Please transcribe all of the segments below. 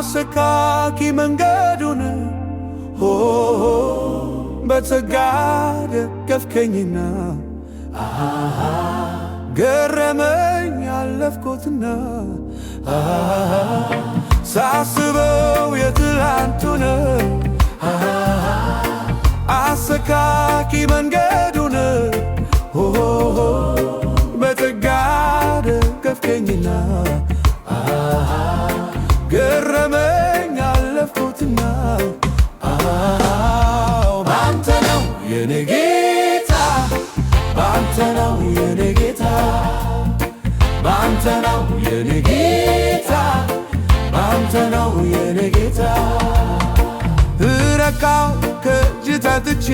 አሰካኪ መንገዱን በጸጋ ደገፍከኝና ገረመኝ ያለፍኩትና ሳስበው የትላንቱን አሰካኪ መንገዱን በጸጋ ደገፍከኝና ገረመኝ ያለፍኩትና ባንተ ነው የኔ ጌታ ባንተ ነው የኔ ጌታ ባንተ ነው የኔ ጌታ ባንተ ነው የኔ ጌታ ረካው ከእጅ ተጥቼ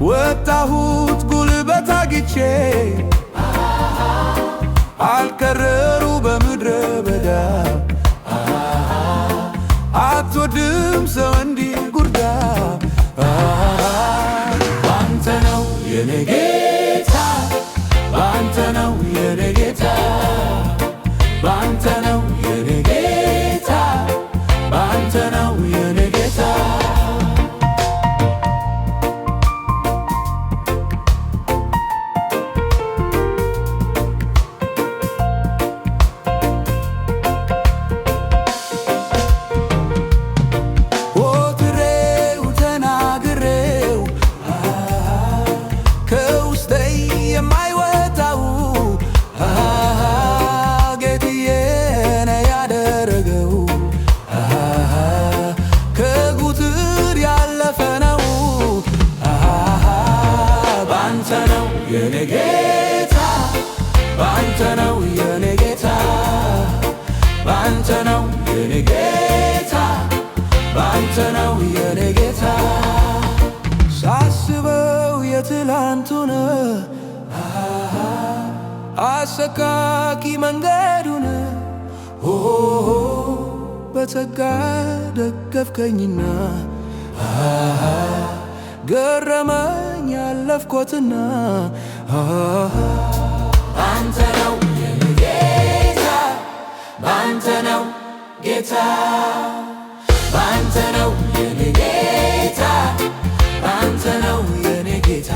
ወጣሁት ጉልበት አግቼ አልከረሩ በምድረ በዳ አትወድም ሰው እንዲህ ጉርዳ ባንተ ነው የኔ ጌታ ባንተ ነው የኔ ጌታ ባንተ ነው የኔ ጌታ ባንተ ነው የኔ ጌታ የኔ ጌታ ባንተ ነው የኔ ጌታ ባንተ ነው የኔ ጌታ ባንተ ነው የኔ ጌታ ሳስበው የትላንቱን አሰካኪ መንገዱን በጸጋ ደገፍከኝና ገረመኝ ያለፍኩትና ባንተ ነው የኔ ጌታ ባንተ ነው ጌታ ባንተ ነው የኔ ጌታ ባንተ ነው የኔ ጌታ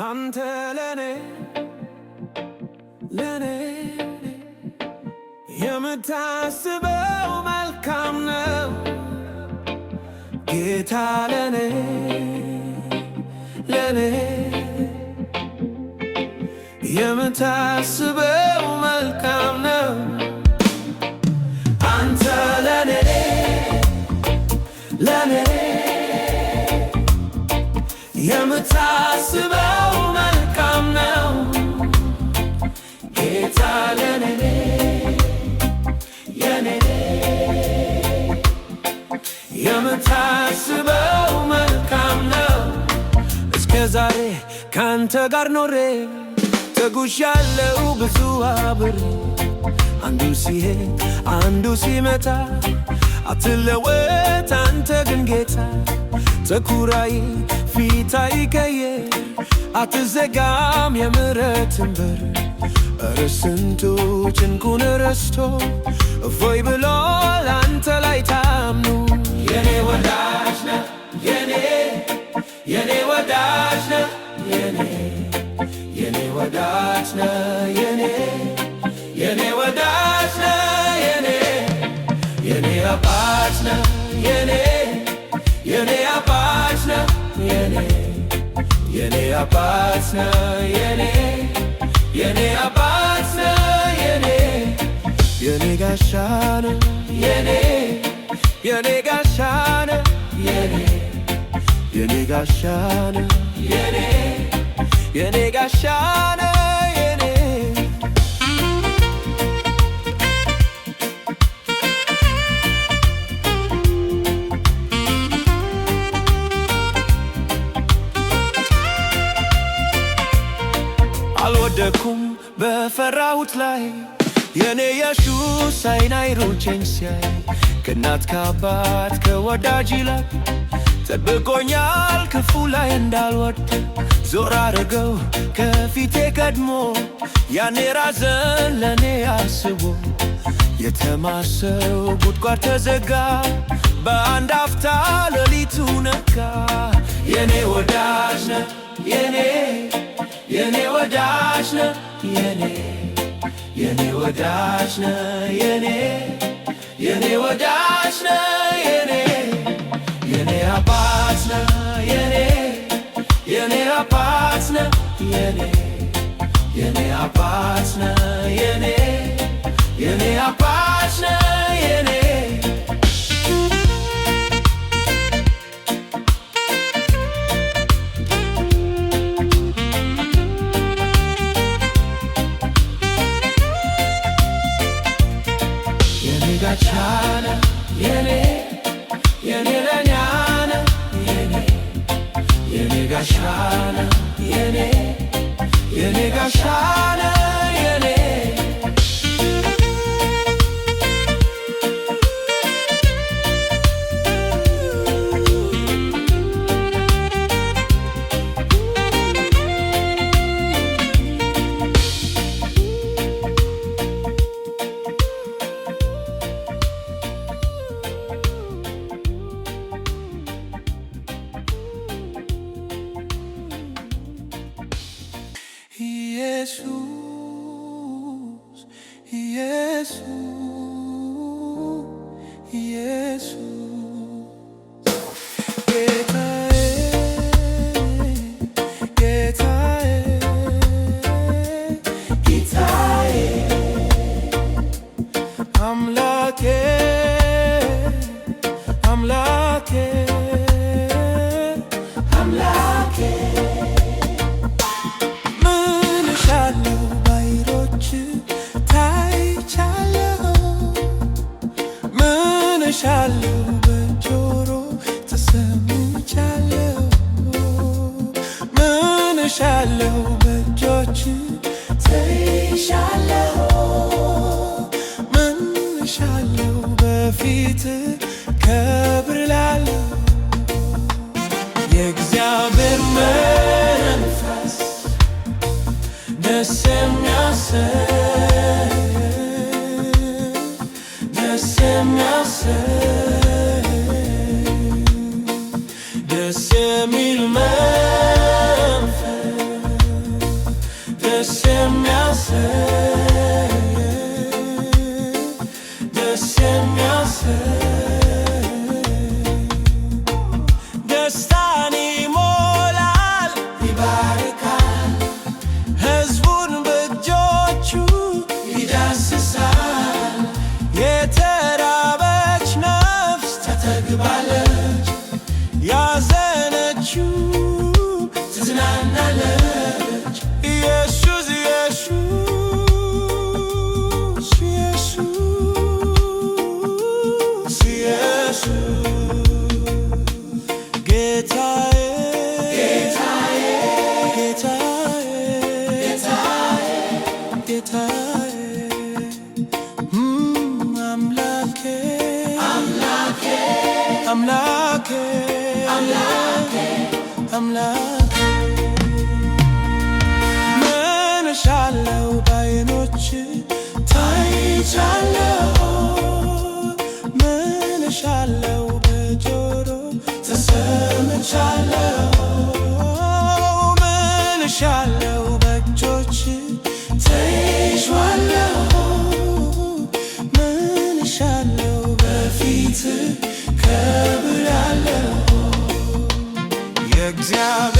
አንተ ለኔ የምታስበው መልካም ነው ጌታ ለኔ የምታስበው መልካም ነው አንተ ለኔ የምታስበው መልካም ነው ጌታ ለኔ የምታስበው መልካም ነው እስከ ዛሬ ካንተ ጋር ኖሬ ተጉዣለሁ ብዙ አብሬ አንዱ ሲሄድ አንዱ ሲመጣ አትለወጥ አንተ ግን ጌታ ተኩራይ ፊት አይቀየር አትዘጋም የምሕረትን በር እረ ስንቱ ጭንቁን ረስቶ እፎይ ብሎ ላንተ ላይ ታምኑ የኔ ወዳጅ ነህ የኔ ወዳጅ ነህ የኔ ወዳጅ ነህ የኔ ወዳጅ ነህ የኔ አባት ነህ የኔ አባት ነህ የኔ አባት ነህ የኔ አባት ነህ የኔ ጋሻ ነህ የኔ ጋሻ ነህ የኔ ጋሻ ነህ የኔ ጋሻ ነህ አልወደኩም በፈራሁት ላይ የኔ ኢየሱስ አይን አይሮቼን ሲያይ ከእናት ከአባት ከወዳጅ ይላል ጠብቆኛል ክፉ ላይ እንዳልወድቅ ዞር አረገው ከፊቴ ቀድሞ ያኔ ራዘን ለኔ አስቦ የተማሰው ጉድጓድ ተዘጋ በአንድ አፍታ ሌሊቱ ነጋ። የኔ ወዳጅ ነህ የኔ ወዳጅ ነህ የኔ ወዳጅ ነህ የኔ ወዳጅ ነህ የኔ አባት ነህ የኔ አባት ነህ የኔ አባት ነህ የኔ አባት ነህ የኔ ጋሻ ነህ የኔ ለኛ ነህ የኔ ጋሻ ነህ የኔ ጋሻ ነህ ኢየሱስ ጌታዬ አምላኬ ምን እሻለሁ ባይሮች ታይቻለሁ ምን እሻለሁ በጆሮ ተሰምቻለሁ ምን እሻለሁ በእጆች ተይሻለሁ ምን እሻለሁ በፊት ከብር ላለሁ የእግዚአብሔር መንፈስ ደስ የሚል መንፈስ ደስ ደስታን ይሞላል ይባርካል ሕዝቡን በእጆቹ ይዳስሳል የተራበች ነፍስ ተጠግባለች ያዘነችው ትዝናናለች ኢየሱስ አምላኬ ምን እሻለሁ በዓይኖች ታይቻለሁ ምን እሻለሁ በጆሮ ተሰምቻለሁ ምን እሻለሁ በእጆች ተይዤአለሁ ምን እሻለሁ በፊት ከብራለሁ የእግዚአብሔር